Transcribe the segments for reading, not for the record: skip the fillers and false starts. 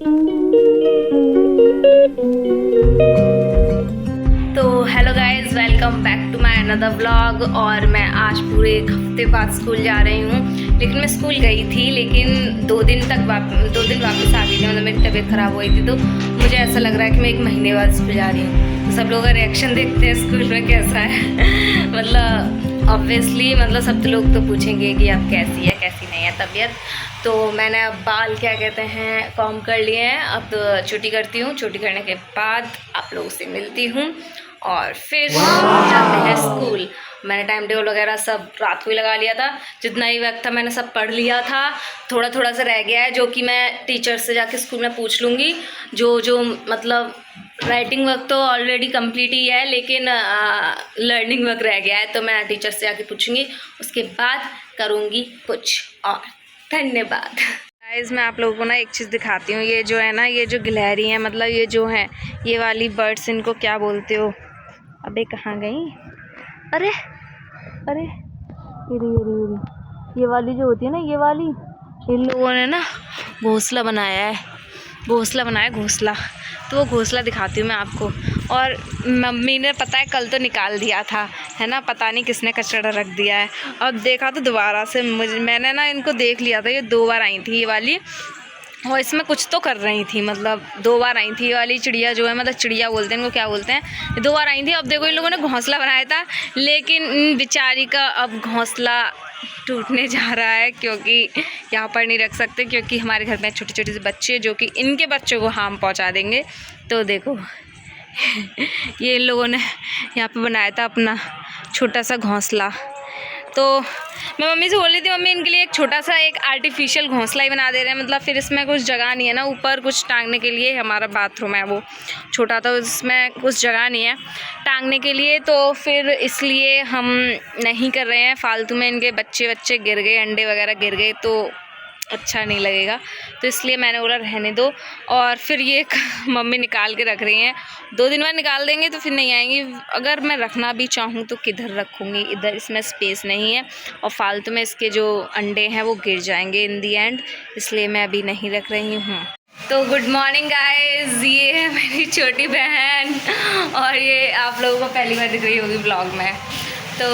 तो hello guys, welcome back to my another vlog. और मैं आज पूरे एक हफ्ते बाद स्कूल जा रही हूँ। लेकिन मैं स्कूल गई थी, लेकिन 2 दिन वापस आ गई थी। मतलब मेरी तबीयत ख़राब हो गई थी, तो मुझे ऐसा लग रहा है कि मैं 1 महीने बाद स्कूल जा रही हूँ। तो सब लोग का रिएक्शन देखते हैं स्कूल में कैसा है। मतलब ऑब्वियसली मतलब सब लोग तो पूछेंगे कि आप कैसी है, कैसी नहीं है तबीयत। तो मैंने अब बाल क्या कहते हैं कॉम कर लिए हैं। अब तो छुट्टी करती हूँ। छुट्टी करने के बाद आप लोगों से मिलती हूँ और फिर जाते हैं स्कूल। मैंने टाइम टेबल वगैरह सब रात को ही लगा लिया था। जितना ही वक्त था मैंने सब पढ़ लिया था। थोड़ा थोड़ा सा रह गया है जो कि मैं टीचर से जाके स्कूल में पूछ लूँगी। जो मतलब राइटिंग वर्क तो ऑलरेडी कंप्लीट ही है, लेकिन लर्निंग वर्क रह गया है, तो मैं टीचर से जाके पूछूँगी। उसके बाद करूँगी कुछ और। धन्यवाद गाइस। मैं आप लोगों को ना एक चीज़ दिखाती हूँ। ये जो है ना, ये जो गिलहरी है, मतलब ये जो है ये वाली बर्ड्स, इनको क्या बोलते हो? अबे कहाँ गई? अरे अरे ये वाली जो होती है ना, ये वाली, इन लोगों ने ना घोंसला बनाया है। घोंसला। तो वो घोंसला दिखाती हूँ मैं आपको। और मम्मी ने पता है कल तो निकाल दिया था, है ना। पता नहीं किसने कचरा रख दिया है। अब देखा तो दोबारा से मैंने ना इनको देख लिया था। ये 2 बार आई थी ये वाली, और इसमें कुछ तो कर रही थी। मतलब 2 बार आई थी ये वाली चिड़िया जो है, मतलब चिड़िया बोलते हैं इनको, क्या बोलते हैं। 2 बार आई थी। अब देखो इन लोगों ने घोंसला बनाया था, लेकिन बेचारी का अब घोंसला टूटने जा रहा है, क्योंकि यहाँ पर नहीं रख सकते, क्योंकि हमारे घर में छोटे छोटे से बच्चे जो कि इनके बच्चों को हार्म पहुँचा देंगे। तो देखो ये इन लोगों ने यहाँ पे बनाया था अपना छोटा सा घोंसला। तो मैं मम्मी से बोल रही थी, मम्मी इनके लिए एक छोटा सा एक आर्टिफिशियल घोंसला ही बना दे रहे हैं। मतलब फिर इसमें कुछ जगह नहीं है ना, ऊपर कुछ टांगने के लिए। हमारा बाथरूम है वो छोटा, तो इसमें कुछ जगह नहीं है टांगने के लिए। तो फिर इसलिए हम नहीं कर रहे हैं। फालतू में इनके बच्चे गिर गए, अंडे वगैरह गिर गए तो अच्छा नहीं लगेगा। तो इसलिए मैंने बोला रहने दो। और फिर ये मम्मी निकाल के रख रही हैं। 2 दिन बाद निकाल देंगे तो फिर नहीं आएंगी। अगर मैं रखना भी चाहूँ तो किधर रखूँगी, इधर इसमें स्पेस नहीं है, और फालतू में इसके जो अंडे हैं वो गिर जाएंगे इन दी एंड, इसलिए मैं अभी नहीं रख रही हूँ। तो गुड मॉर्निंग गाइस, ये है मेरी छोटी बहन, और ये आप लोगों को पहली बार दिख रही होगी ब्लॉग में। तो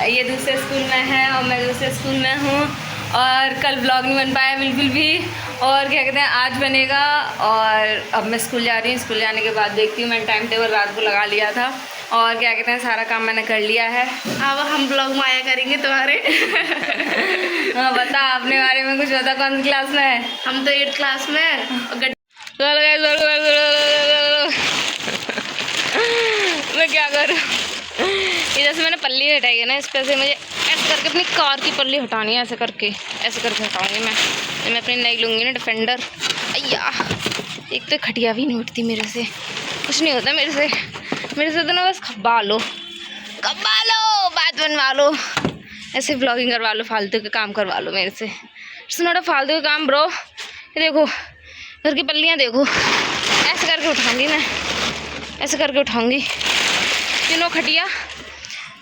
ये दूसरे स्कूल में है और मैं दूसरे स्कूल में हूँ। और कल व्लॉग नहीं बन पाया बिल्कुल भी, और क्या कहते हैं आज बनेगा। और अब मैं स्कूल जा रही हूँ। स्कूल जाने के बाद देखती हूँ। मैंने टाइम टेबल रात को लगा लिया था, और क्या कहते हैं सारा काम मैंने कर लिया है। अब हम ब्लॉग में आया करेंगे तुम्हारे। हाँ बता, अपने बारे में कुछ बता। कौन सी क्लास में है? हम तो 8th क्लास में। मैं क्या करूँ, इधर से मैंने पल्ली हटाई है ना, इस पर से मुझे ऐसे करके अपनी कार की पल्ली हटानी है। ऐसे करके हटाऊंगी मैं अपनी नई लूँगी ना डिफेंडर। अय्या, एक तो खटिया भी नहीं उठती मेरे से। कुछ नहीं होता मेरे से तो ना, बस खब्बा लो, बात बनवा लो, ऐसे व्लॉगिंग करवा लो, फालतू के काम करवा लो मेरे से। इट्स नॉट अ फालतू का काम ब्रो। ये देखो घर की पल्लियाँ देखो, ऐसे करके उठाऊंगी मैं, ऐसे करके उठाऊंगी। यू नो खटिया,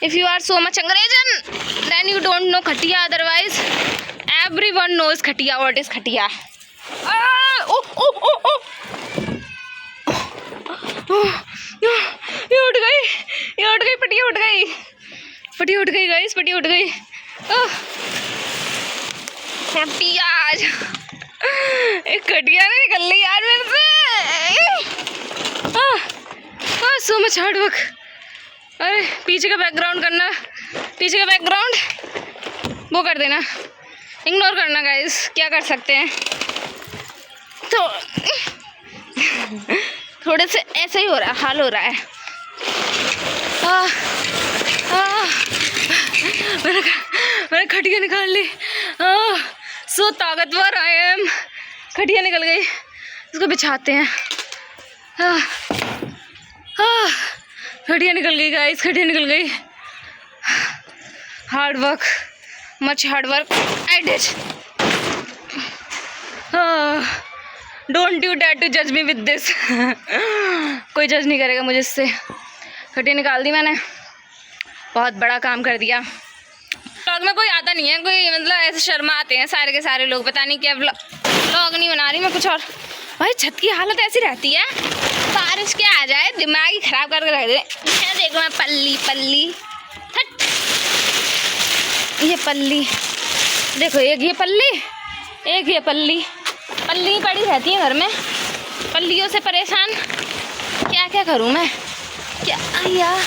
if you are so much Angrezan, then you don't know khatiya. Otherwise everyone knows khatiya. What is khatiya? ये उठ गई पटिया उठ गई गाइस, पटिया उठ गई। खटिया आज एक खटिया नहीं निकल रही यार मेरे से। So much hard work. अरे पीछे का बैकग्राउंड वो कर देना, इग्नोर करना गाइस, क्या कर सकते हैं। तो थोड़े से ऐसे ही हाल हो रहा है। मैंने खटिया निकाल ली। सो ताकतवर आई एम। खटिया निकल गई, इसको बिछाते हैं। खटिया निकल गई गाइस, खटिया निकल गई। Hard work, much hard work I did. Don't you dare to जज मी विद दिस। कोई जज नहीं करेगा मुझे इससे। खटिया निकाल दी मैंने, बहुत बड़ा काम कर दिया। व्लॉग में कोई आता नहीं है, कोई मतलब ऐसे शर्मा आते हैं सारे के सारे लोग। पता नहीं क्या व्लॉग नहीं बना रही मैं, कुछ और भाई छत की हालत ऐसी रहती है, बारिश के आ जाए दिमाग ही खराब करके रख दे। ये देखो मैं पल्ली पल्ली, हट ये पल्ली देखो, एक ये पल्ली एक ये पल्ली, पल्ली पड़ी रहती है घर में, पल्लियों से परेशान। क्या क्या करूँ मैं, क्या यार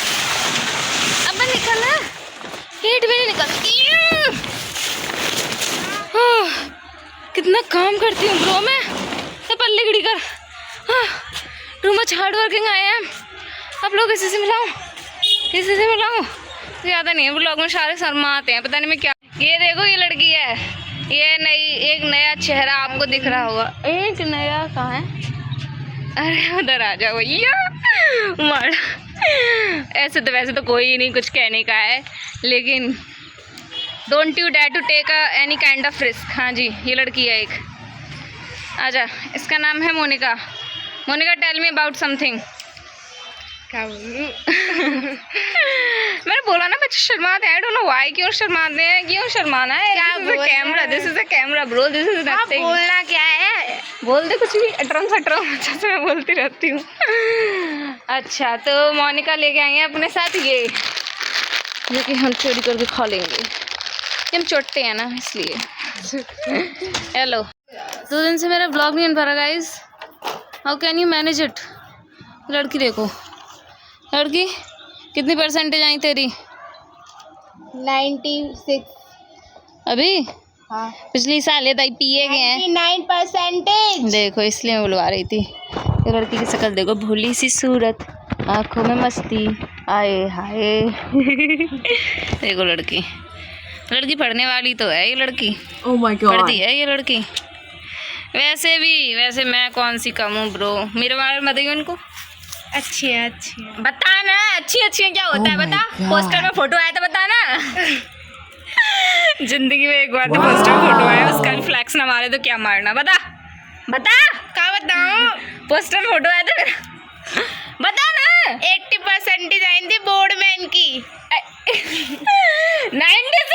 अब निकल हीट भी नहीं निकलती। कितना काम करती हूँ ब्रो मैं, पल्ली खड़ी कर। टू मच हार्ड वर्किंग आए हैं। आप लोग किसी से मिलाऊं, किसी से मिलाऊं तो ज़्यादा नहीं है, ब्लॉग में सारे शर्मा आते हैं, पता नहीं मैं क्या। ये देखो ये लड़की है, ये नई एक नया चेहरा आपको दिख रहा होगा। एक नया कहाँ है, अरे उधर आ जाओ भैया मार। ऐसे तो वैसे तो कोई नहीं कुछ कहने का है, लेकिन don't you dare to take any kind of risk. हाँ जी ये लड़की है एक, आजा। इसका नाम है Monika. Monika tell me about something. क्या मैंने बोला ना बच्चे शर्माते हैं, आई डोंट नो व्हाई, क्यों शर्माते हैं, क्यों शर्माना है। Camera, this is a camera bro, this is nothing. बोलना क्या है, बोल दे कुछ भी, अटरम सटरम अच्छा से मैं बोलती रहती हूँ। अच्छा तो मोनिका लेके आई है अपने साथ ये, जो कि हम चोरी करके खा लेंगे, हम चोटते हैं ना इसलिए। हेलो, 2 दिन से मेरा ब्लॉग नहीं बन पा रहा guys, how can you manage it. लड़की देखो, लड़की कितनी परसेंटेज आई तेरी? 96। अभी हाँ पिछली साल ये दाई पिए गए हैं 99%। देखो इसलिए मैं बुलवा रही थी। ये लड़की की शक्ल देखो, भोली सी सूरत, आँखों में मस्ती, आए हाय। देखो लड़की, लड़की पढ़ने वाली तो है ये लड़की। ओह माय गॉड, पढ़ती है ये लड़की। वैसे मैं कौन सी कम हूँ ब्रो, मेरे बारे में बताइए उनको। अच्छी है, अच्छी है। बता ना, अच्छी है क्या होता है बता। पोस्टर में फोटो आया था बता ना। जिंदगी में एक बार तो पोस्टर में फोटो आया, उसका भी फ्लैक्स ना मारे तो क्या मारना, बता बता। क्या बताऊँ, पोस्टर में फोटो आया था बता ना। 80% आई थी बोर्ड में इनकी। 96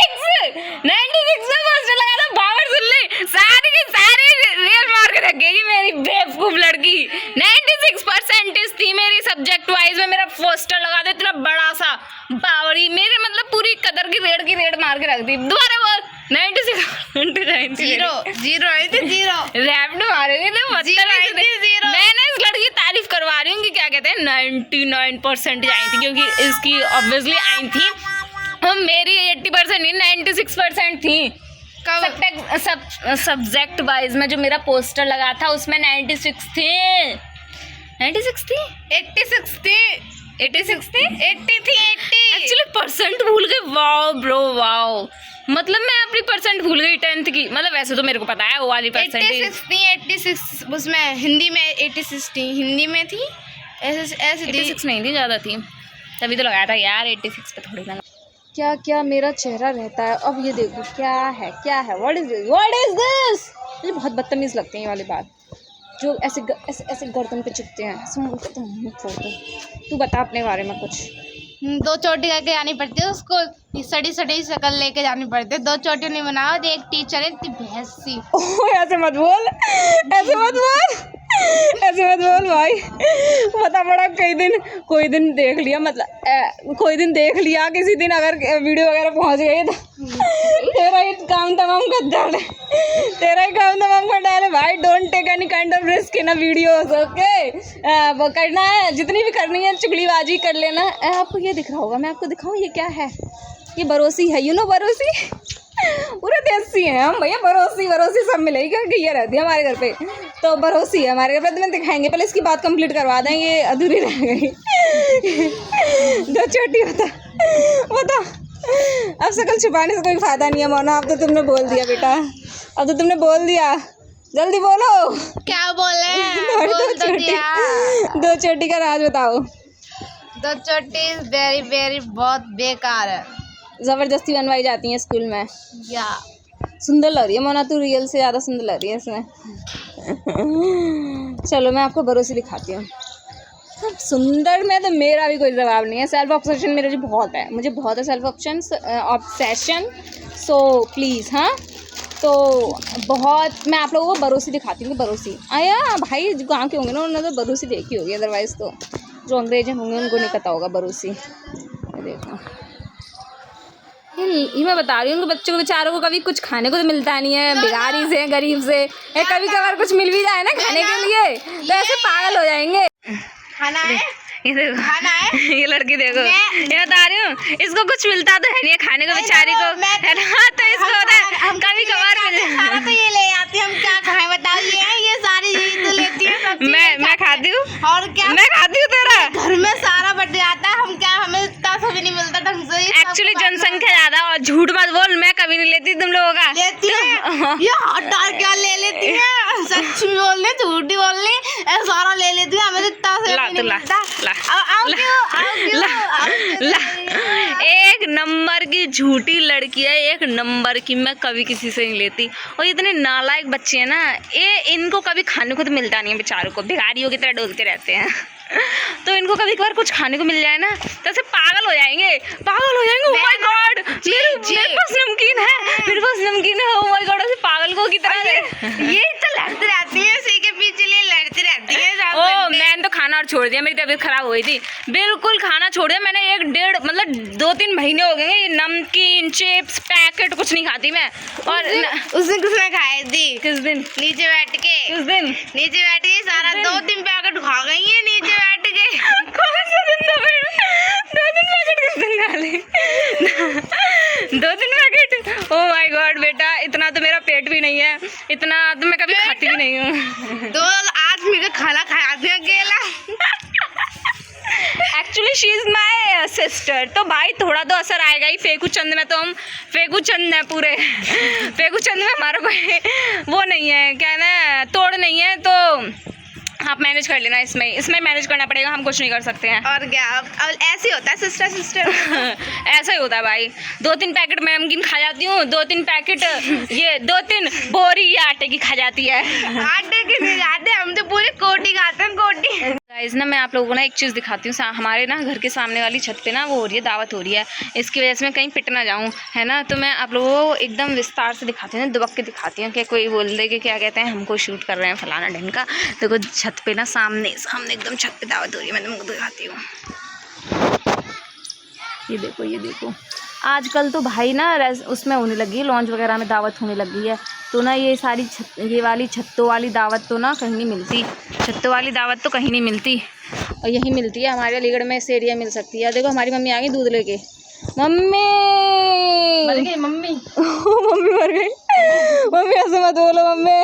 में पोस्टर लगा था, बावर सुन ले, सारी की सारी रियल मार के रखेगी मेरी बेवकूफ लड़की। 96% थी मेरी सब्जेक्ट वाइज में, मेरा पोस्टर लगा दे इतना बड़ा सा बावरी, मेरे मतलब पूरी कदर की रेड मार के रख दी। दोबारा बोल, 96 जीरो आई थी, जीरो रैप्ड मारेंगे तो जीरो। मैं ना इस लड़की की तारीफ करवा रही हूँ कि क्या कहते हैं 99% आई थी, क्योंकि इसकी ऑब्वियसली आई थी, मेरी 80% नहीं 96% थी। सब्जेक्ट वाइज में जो मेरा पोस्टर लगा था उसमें 96 थी। 96 थी, 86 थी, 86 थी, 80 थी, 80। एक्चुअली परसेंट भूल गई। वाओ ब्रो वाओ, मतलब मैं अपनी परसेंट भूल गई 10th की। मतलब वैसे तो मेरे को पता है वो वाली परसेंटेज। 86 थी, 86 उसमें हिंदी में 86 थी, हिंदी में थी ऐसे 86 नहीं थी, ज़्यादा थी, तभी तो लगाया था यार 86 पे थोड़ी ना। क्या क्या मेरा चेहरा रहता है। अब ये देखो क्या है व्हाट इज दिस। मुझे बहुत बदतमीज़ लगते हैं ये वाली बात, जो ऐसे गर्दन पे चुपते हैं। तू बता अपने बारे में कुछ। 2 चोटी करके जानी पड़ती है उसको, सड़ी शक्ल लेके जानी पड़ती है। 2 चोटी नहीं बनाओ, एक टीचर है इतनी भैंस सी। ऐसे मत बोल, ऐसे मत बोल भाई। पता पड़ा कोई दिन देख लिया, मतलब कोई दिन देख लिया, किसी दिन अगर वीडियो वगैरह पहुंच गई तो तेरा ही काम तमाम कर डाले भाई। Don't take any kind of risk in a videos, okay. वो करना है, जितनी भी करनी है चुगलीबाजी कर लेना। आपको ये दिख रहा होगा, मैं आपको दिखाऊं ये क्या है। ये बरोसी है, यू नो बरोसी। पूरे देसी हैं हम भैया, बरोसी सब मिलेगी क्योंकि ये रहती है हमारे घर पे, तो बरोसी है हमारे घर पे। तुम्हें दिखाएंगे, पहले इसकी बात कंप्लीट करवा दें, ये अधूरी रह गई। 2 चोटी बता। अब शकल छुपाने से कोई फायदा नहीं है मोना, अब तो तुमने बोल दिया बेटा, अब तो तुमने बोल दिया, जल्दी बोलो क्या बोले। 2 चोटी का राज बताओ। 2 चोटी वेरी वेरी बहुत बेकार है, ज़बरदस्ती बनवाई जाती है स्कूल में। या सुंदर लग रही है मोना, तू रियल से ज़्यादा सुंदर लग रही है इसमें। चलो मैं आपको भरोसे दिखाती हूँ। सुंदर में तो मेरा भी कोई जवाब नहीं है, सेल्फ ऑब्सेशन मेरा जो बहुत है, मुझे बहुत है सेल्फ ऑब्सेशन। सो प्लीज़ हाँ तो बहुत मैं आप लोगों को बरोसी दिखाती हूँ। बरोसी आया भाई जो गाँव के होंगे ना उन्होंने तो बरोसी देखी होगी, अदरवाइज़ तो जो अंग्रेज होंगे उनको नहीं पता होगा बरोसी। ये देखो ये मैं बता रही हूँ उनके बच्चों को बेचारों को कभी कुछ खाने को तो मिलता नहीं है, भिखारी से गरीब से, या कभी कभार कुछ मिल भी जाए ना खाने के लिए तो ऐसे पागल हो जाएंगे। खाना है, ये देखो खाना है। ये लड़की देखो, ये बता रही हूँ इसको कुछ मिलता तो है नहीं खाने को बेचारी को, है ना, तो इसको होता है कभी कभार सारा तो ये ले आती है, हम क्या खाएं बताओ। ये सारी यही तो लेती है सब। मैं खाती हूँ और क्या, मैं खाती हूँ तेरा घर में सारा बट जाता है, हम क्या, हमें इतना सा भी नहीं मिलता ढंग से। एक्चुअली जनसंख्या ज्यादा, और झूठ मत बोल, मैं कभी नहीं लेती तुम लोगों का। लेती है ये हटा क्या ले लेती है, सच बोल रही झूठी बोल रही, सारा ले लेती है, हमें इतना सा भी नहीं मिलता। एक नंबर की झूठी लड़की है, एक नंबर की, मैं कभी किसी से नहीं लेती। और इतने नालायक बच्चे हैं ना ये, इनको कभी खाने को तो मिलता नहीं है बेचारों को, भिखारियों की तरह डोलते रहते हैं तो इनको कभी कभार कुछ खाने को मिल जाए ना तो ऐसे पागल हो जाएंगे, पागल हो जाएंगे। ओह माय गॉड मेरे पास नमकीन है, मेरे पास नमकीन है, ओह माय गॉड ऐसे पागल को की तरह ये तो लड़ती रहती है, इसी के पीछे लिए लड़ती रहती है। ओ मैंने तो खाना और छोड़ दिया, मेरी तबीयत खराब हुई थी, बिल्कुल खाना छोड़ दिया मैंने। 2-3 महीने हो गए ये नमकीन चिप्स पैकेट कुछ नहीं खाती मैं। और उस दिन किसने खाई थी? किस दिन? नीचे बैठ के। किस दिन? नीचे बैठ के सारा 2-3 पैकेट खा गई है नीचे बैठ के। कौन सा दिन था फिर? 2-3 पैकेट किस दिन खा ली? 2-3 पैकेट? ओह माय गॉड बेटा इतना तो मेरा पेट भी नहीं है, इतना तो मैं कभी खाती भी नहीं हूँ। 2 आदमी का खाना खाया था अकेला। Actually she is my sister, तो भाई थोड़ा तो असर आएगा ही। फेकू चंद में तो हम फेकू चंद हैं पूरे फेकू चंद में हमारा कोई वो नहीं है, क्या है ना, तोड़ नहीं है, तो आप मैनेज कर लेना। इसमें मैनेज करना पड़ेगा, हम कुछ नहीं कर सकते हैं। और क्या, अब ऐसे ही होता है सिस्टर ऐसा ही होता है भाई। 2-3 पैकेट मैं नमकीन खा जाती हूँ, 2-3 पैकेट ये 2-3 बोरी ये आटे की खा जाती है। आटे की नहीं खाते हम तो पूरी कोटी खाते हैं, कोटी। गाइस ना मैं आप लोगों को ना एक चीज़ दिखाती हूँ। हमारे ना घर के सामने वाली छत पे ना वो हो रही है, दावत हो रही है, इसकी वजह से मैं कहीं पिट ना जाऊँ, है ना। तो मैं आप लोगों को एकदम विस्तार से दिखाती हूँ, दुबक के दिखाती हूँ कि कोई बोल दे कि क्या कहते हैं हमको शूट कर रहे हैं फलाना ढंग का। देखो छत पे ना सामने एकदम छत पे दावत हो रही है, मैं तुमको दिखाती हूँ। ये देखो आजकल तो भाई ना उसमें होने लगी है, लॉन्च वगैरह में दावत होने लगी है। तो ना ये सारी ये वाली छत्तों वाली दावत तो ना कहीं नहीं मिलती, छत्तों वाली दावत तो कहीं नहीं मिलती, और यहीं मिलती है हमारे अलीगढ़ में, इस एरिया मिल सकती है। देखो हमारी मम्मी आ गई दूध लेके। मम्मी मर गई मम्मी मम्मी मर गई। मम्मी ऐसे मत बोलो मम्मी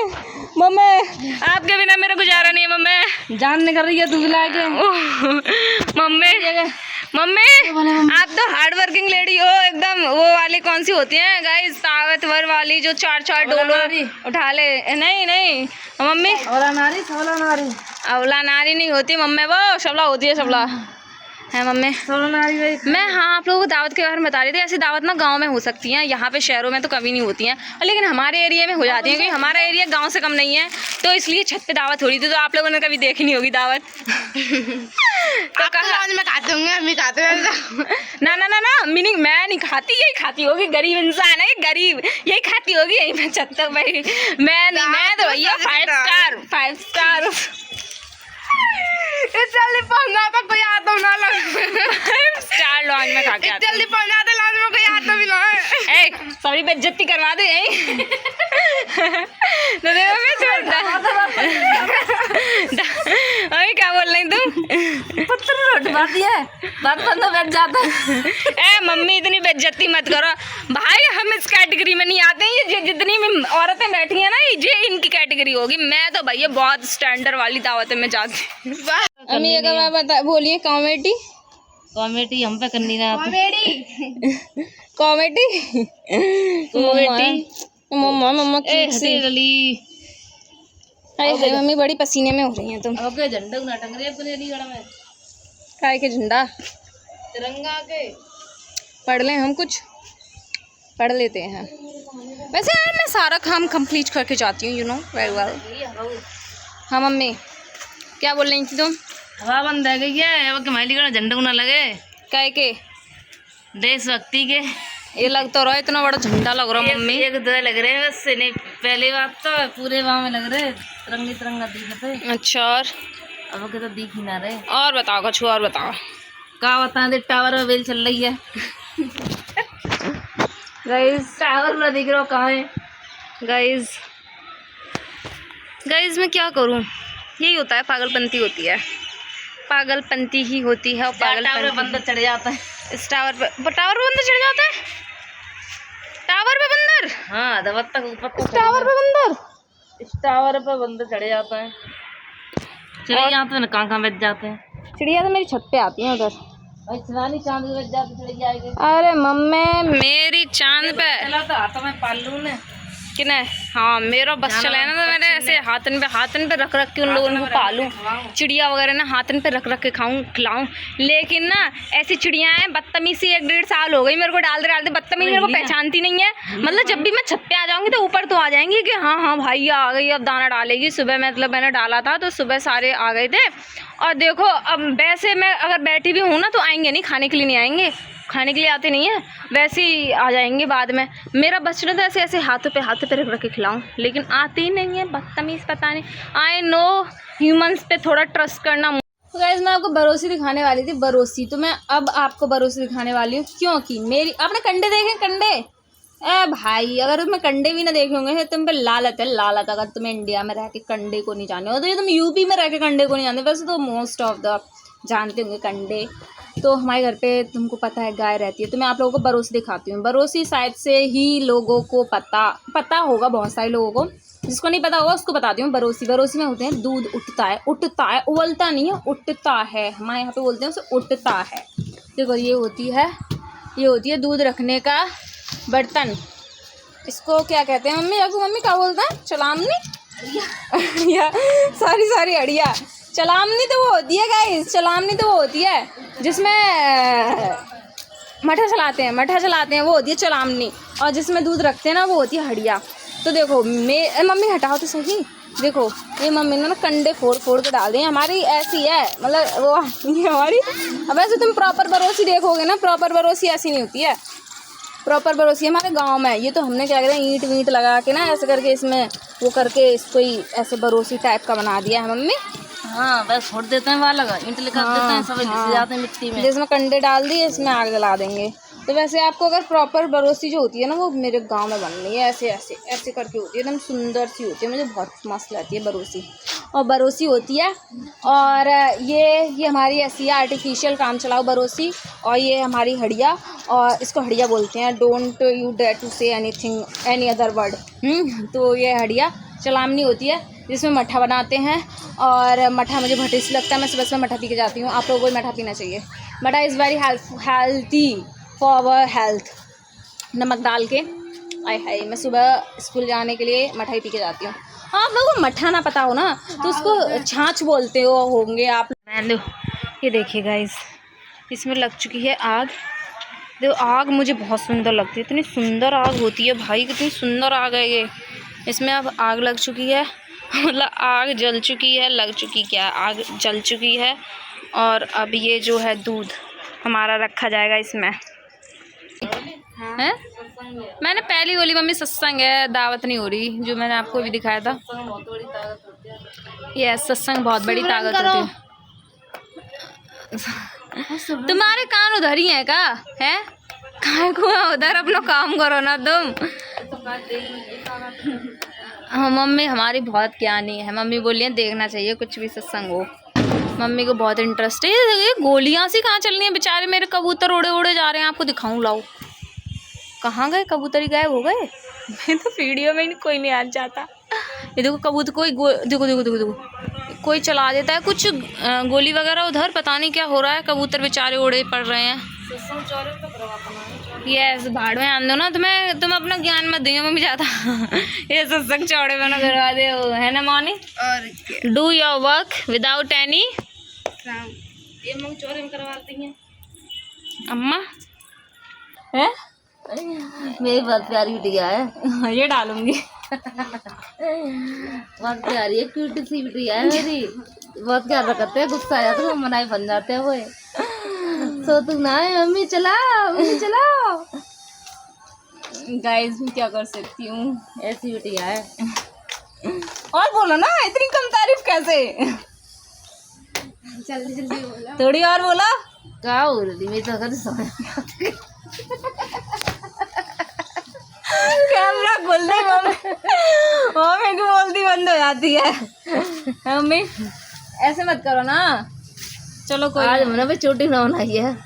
आपके बिना मेरा गुजारा नहीं है मम्मी, जान निकल रही है तू बुला के। मम्मी आप तो हार्ड वर्किंग लेडी हो एकदम। वो वाली कौन सी होती हैं गाइस, ताकतवर वाली जो 4 डोलो उठा ले। नहीं मम्मी अवला नारी नहीं होती मम्मी, वो शबला होती है, शबला है मम्मी। मैं हाँ आप लोगों को दावत के बारे में बता रही थी। ऐसी दावत ना गांव में हो सकती हैं, यहाँ पे शहरों में तो कभी नहीं होती हैं, लेकिन हमारे एरिया में हो जाती हैं, क्योंकि हमारा एरिया गांव से कम नहीं है, तो इसलिए छत पे दावत हो रही थी। तो आप लोगों ने कभी देखी नहीं होगी दावत तो कहा मैं खाते होंगे, हम भी खाते हैं। ना मीनिंग मैं नहीं खाती, यही खाती होगी, गरीब इंसान है गरीब, यही खाती होगी यही मैं छत तक भाई। मैं तो भैया 5 स्टार जल्दी पहुंचा तो कोई आता ना लगे। 5 स्टार लॉन्च में खा के आती जल्दी पहुंचा तो लॉन्च में कोई आता भी ना है। ए सॉरी बेइज्जती करवा दे यहीं तो देखो अभी क्या बोल रही तुम? पत्थर बात है, बात बंदा बैठ जाता है। ए मम्मी इतनी बेइज्जती मत करो भाई, हम इस कैटेगरी में नहीं आते हैं। ये जितनी भी औरतें बैठी हैं ना ये इनकी कैटेगरी होगी। मैं तो भैया बहुत स्टैंडर्ड वाली दावत में जाती हूँ। अम्मी अगर मैं बता बोलिए कॉमेडी हम पे करनी रहा कॉमेडी मम्मा मम्मी बड़ी पसीने में हो रही हैं तुम। ओके झंडा ना टंग रही है अपने अलीगढ़ में, काय के झंडा तिरंगा के। पढ़ लें, हम कुछ पढ़ लेते हैं। वैसे यार मैं सारा काम कंप्लीट करके जाती हूँ, यू नो वेरी वेल। हाँ मम्मी क्या बोल रही थी तुम? हवा बंद है गई है, अब हमारी अलीगढ़ झंडा ना लगे काय के देशभक्ति के। ये लग तो रहा है इतना बड़ा झंडा लग रहा मम्मी। एक दो लग रहे हैं बस, नहीं पहली बात तो पूरे वहाँ में लग रहे तिरंगे तिरंगा दिखते। अच्छा, और अब के तो दिख ही ना रहे। और बताओ कुछ और बताओ। क्या बताएं, दे टावर में बेल चल रही है। गाइस टावर में दिख रहा कहाँ है। गाइस गाइस मैं क्या करूं, यही होता है, पागलपंती होती है, पागलपंती ही होती है। और टावर पे पागलपंती बंदर चढ़ जाता है। इस टावर पे बंदर चढ़ जाता है। टावर पे बंदर, हाँ दबत तक ऊपर इस टावर पे बंदर, इस टावर पे बंदर चढ़ जाता है। चिड़िया यहाँ तो कहाँ बच जाते हैं। चिड़िया तो मेरी छत पे आती है उधर। भाई चिरानी चांद पे बच जाते चिड़िया आएगी। अरे मम्मी मेरी चांद पे चला तो हाथों में पालू ने कि नहीं। हाँ मेरा बस चला है ना, तो मैंने ऐसे हाथन पे रख रख के उन लोगों को पालूं, चिड़िया वगैरह ना हाथन पे रख रख के खाऊं खिलाऊं। लेकिन ना ऐसी चिड़िया हैं बदतमीज सी, 1-1.5 साल हो गई मेरे को डालते डालते, बदतमीज, मेरे को पहचानती नहीं है। मतलब जब भी मैं छत पे आ जाऊंगी तो ऊपर तो आ जाएंगी कि हाँ हाँ भाई आ गई, अब दाना डालेगी। सुबह मतलब मैंने डाला था तो सुबह सारे आ गए थे। और देखो अब वैसे मैं अगर बैठी भी हूँ ना तो आएंगे नहीं, खाने के लिए नहीं आएंगे, खाने के लिए आते नहीं है, वैसे ही आ जाएंगे बाद में। मेरा बच्चा तो ऐसे ऐसे हाथों पे रख रख के खिलाऊं, लेकिन आते ही नहीं है, बदतमीज। पता नहीं, आई नो ह्यूमंस पे थोड़ा ट्रस्ट करना। तो गाइस मैं आपको बरोसी दिखाने वाली थी, बरोसी। तो मैं अब आपको बरोसी दिखाने वाली हूँ, क्योंकि मेरी आपने कंडे देखे, कंडे। ए भाई अगर तुम्हें कंडे भी ना देखे होंगे, तुम पे लालत है, लालत। अगर तुम्हें इंडिया में रह के कंडे को नहीं जाने हो तो ये तुम यूपी में रह के कंडे को नहीं जानते। वैसे तो मोस्ट ऑफ द जानते होंगे कंडे। तो हमारे घर पे तुमको पता है गाय रहती है। तो मैं आप लोगों को बरोसी दिखाती हूँ। बरोसी शायद से ही लोगों को पता होगा, बहुत सारे लोगों को। जिसको नहीं पता होगा उसको बताती हूँ। बरोसी में होते हैं दूध उठता है, उबलता नहीं है, उठता है। हमारे यहाँ पे बोलते हैं उसे उठता है। देखो ये होती है दूध रखने का बर्तन। इसको क्या कहते हैं मम्मी? आपको मम्मी क्या बोलते हैं? चलामनी या सॉरी अड़िया। चलामनी तो वो होती है गाइस, चलामनी तो वो होती है जिसमें मठा चलाते हैं, वो होती है चलामनी। और जिसमें दूध रखते हैं ना वो होती है हड़िया। तो देखो मम्मी हटाओ तो सही। देखो ये मम्मी ने ना कंडे फोड़ के डाल दिए। हमारी ऐसी है, मतलब वो ये हमारी। अब ऐसे तुम प्रॉपर बरोसी देखोगे ना, प्रॉपर बरोसी ऐसी नहीं होती है। प्रॉपर बरोसी हमारे गांव में। ये तो हमने क्या कहते हैं, ईंट वींट लगा के ना ऐसे करके इसमें वो करके इसको ही ऐसे बरोसी टाइप का बना दिया है मम्मी। हाँ बस छोड़ देते हैं, वहाँ लगा ईंट लगा देते हैं, सब घिस जाते हैं मिट्टी में। जिसमें कंडे डाल दिए, इसमें आग जला देंगे। तो वैसे आपको अगर प्रॉपर बरोसी जो होती है ना, वो मेरे गांव में बन रही है, ऐसे करके होती है, एकदम सुंदर सी होती है। मुझे बहुत मस्त लगती है बरोसी। और बरोसी होती है, और ये हमारी ऐसी है आर्टिफिशियल काम चलाओ बरोसी। और ये हमारी हड़िया, और इसको हड़िया बोलते हैं। Don't you dare to say anything any other word. तो ये हड़िया चलामनी होती है जिसमें मठा बनाते हैं। और मठा मुझे बहुत टेस्टी लगता है, मैं सुबह मठा पी के जाती हूँ। आप लोगों को भी मठा पीना चाहिए। Matha is very healthy for our health. नमक डाल के आय हाय, मैं सुबह स्कूल जाने के लिए मठा ही पी के जाती हूँ। हाँ आप लोगों को मठा ना पता हो ना तो उसको छाछ बोलते होंगे आप। ये देखिए गाइस, इसमें लग चुकी है आग। देखो आग मुझे बहुत सुंदर लगती है, इतनी सुंदर आग होती है भाई, कितनी सुंदर आग है ये। इसमें अब आग लग चुकी है, मतलब आग जल चुकी है, लग चुकी क्या, आग जल चुकी है। और अब ये जो है दूध हमारा रखा जाएगा इसमें। हैं? मैंने पहली बोली मम्मी सत्संग है, दावत नहीं हो रही, जो मैंने आपको भी दिखाया था। ये सत्संग बहुत बड़ी ताकत होती है। तुम्हारे कान उधर ही है का है? कहाँ को उधर अपना काम करो ना तुम। हाँ मम्मी हमारी बहुत ज्ञानी है। मम्मी बोली है देखना चाहिए कुछ भी सत्संग हो। मम्मी को बहुत इंटरेस्ट है। ये गोलियां सी कहाँ चल रही हैं बेचारे, मेरे कबूतर उड़े जा रहे हैं। आपको दिखाऊं, लाओ कहाँ गए कबूतर, ही गायब हो गए। मैं तो वीडियो में कोई नहीं आ जाता। ये देखो कबूतर कोई देखो कोई चला देता है कुछ गोली वगैरह उधर, पता नहीं क्या हो रहा है। कबूतर बेचारे उड़े पड़ रहे हैं। यस भाड़ में आन दो ना, तुम अपना ज्ञान मत दियो मम्मी ज़्यादा। ये सत्संग चौड़े बना करवा दे, है ना मॉनी? और do your work without any. ये मम्मी चौड़े में करवाती हैं अम्मा है। मेरी बहुत प्यारी बिटिया है। ये डालूंगी। बहुत प्यारी है, क्यूट सी बिटिया है मेरी। बहुत प्यार करते हैं, गुस्सा आ जाता है मनाई बन जाते हैं वो। सो तुम ना मम्मी चलाओ। गाइस मैं क्या कर सकती हूँ, ऐसी बिटिया है। और बोलो ना, इतनी कम तारीफ कैसे? जल्दी जल्दी बोला। थोड़ी और बोलो। क्या हो रही मेरी तो समझ कैमरा खोल दे मम्मी, मम्मी की बोलती बंद हो जाती है। मम्मी ऐसे मत करो ना। चलो कोई आज हमने भी चोटी ना बनाई है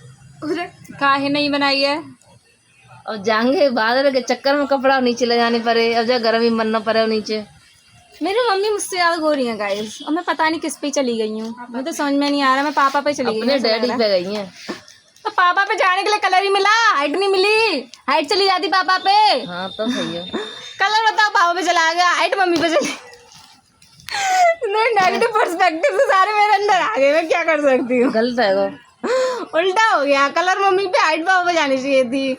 काहे नहीं बनाई है। और जाएंगे बादल के चक्कर में कपड़ा नीचे ले जाने पड़े, अब जा गर्मी बनना पड़े नीचे। मेरी मम्मी मुझसे ज्यादा हो रही है गाइस, और मैं पता नहीं किस पे चली गई हूँ, मुझे तो समझ में नहीं आ रहा। मैं पापा पे चली गई अपने हूँ, डैडी पे गई हैं। तो पापा पे जाने के लिए कलर ही मिला, हाइट नहीं मिली। हाइट चली जाती पापा पे। हाँ तो सही है। कलर बताओ पापा पे चला गया, हाइट मम्मी पे चली। नेगेटिव पर्सपेक्टिव से सारे मेरे अंदर आ गए, मैं क्या कर सकती हूँ। गलत है वो। उल्टा हो गया, कलर मम्मी पे हाइट पापा पे जानी चाहिए थी।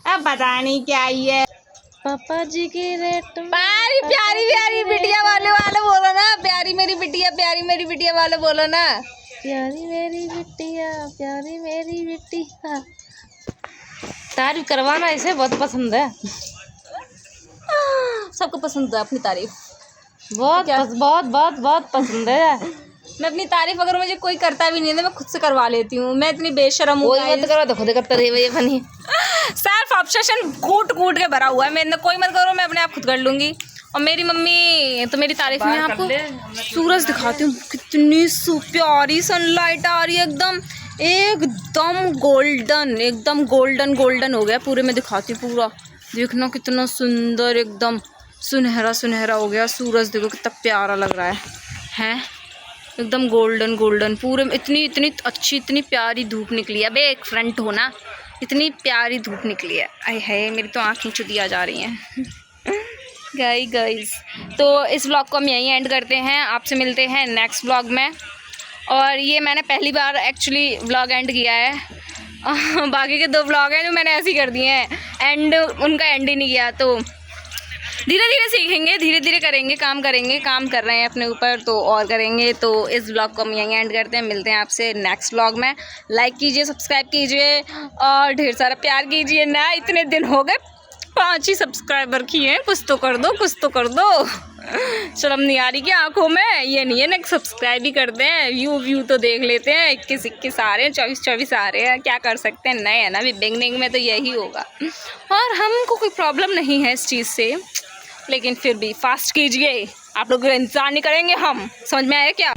अब पता नहीं क्या ही है। पापा जी की रेट प्यारी प्यारी प्यारी बिटिया वाले बोलो ना, प्यारी मेरी बिटिया वाले बोलो ना। प्यारी मेरी बिटिया, प्यारी मेरी बिटिया। तारीफ करवाना इसे बहुत पसंद है। सबको पसंद है अपनी तारीफ। बहुत पसंद है। मैं अपनी तारीफ अगर मुझे कोई करता भी नहीं है तो मैं खुद से करवा लेती हूँ। मैं इतनी बेशरम हूँ। कोई मत करो तो खुद करता रही ये फनी। सेल्फ ऑब्सेशन कूट कूट के भरा हुआ है मेरे अंदर। कोई मत करो, मैं अपने आप खुद कर लूंगी। और मेरी मम्मी तो मेरी तारीफ में आपको सूरज दिखाती हूँ, कितनी प्यारी सनलाइट आ रही है, एकदम गोल्डन हो गया पूरे में। दिखाती हूँ पूरा, देखना कितना सुंदर, एकदम सुनहरा हो गया सूरज। देखो कितना प्यारा लग रहा है एकदम गोल्डन पूरे में। इतनी अच्छी, इतनी प्यारी धूप निकली है। अबे एक फ्रंट हो ना, इतनी प्यारी धूप निकली है। आए है मेरी तो आँखें चुदिया जा रही हैं। गाइस तो इस व्लॉग को हम यहीं एंड करते हैं। आपसे मिलते हैं नेक्स्ट व्लॉग में। और ये मैंने पहली बार एक्चुअली व्लॉग एंड किया है। बाकी के 2 व्लॉग हैं जो मैंने ऐसे ही कर दिए हैं, एंड उनका एंड ही नहीं किया। तो धीरे धीरे सीखेंगे, धीरे धीरे करेंगे, काम कर रहे हैं अपने ऊपर, तो और करेंगे। तो इस व्लॉग को हम यहीं एंड करते हैं। मिलते हैं आपसे नेक्स्ट व्लॉग में। लाइक कीजिए, सब्सक्राइब कीजिए और ढेर सारा प्यार कीजिए ना। इतने दिन हो गए 5 ही सब्सक्राइबर किए हैं, कुछ तो कर दो। शर्म नहीं आ रही कि आंखों में? ये नहीं है ना, सब्सक्राइब ही करते हैं, व्यू तो देख लेते हैं। 21 आ रहे हैं, 24 आ रहे हैं, क्या कर सकते हैं, नए है ना, अभी बिगनिंग में तो यही होगा। और हमको कोई प्रॉब्लम नहीं है इस चीज़ से, लेकिन फिर भी फास्ट कीजिए, आप लोग इंतज़ार नहीं करेंगे हम। समझ में आया क्या?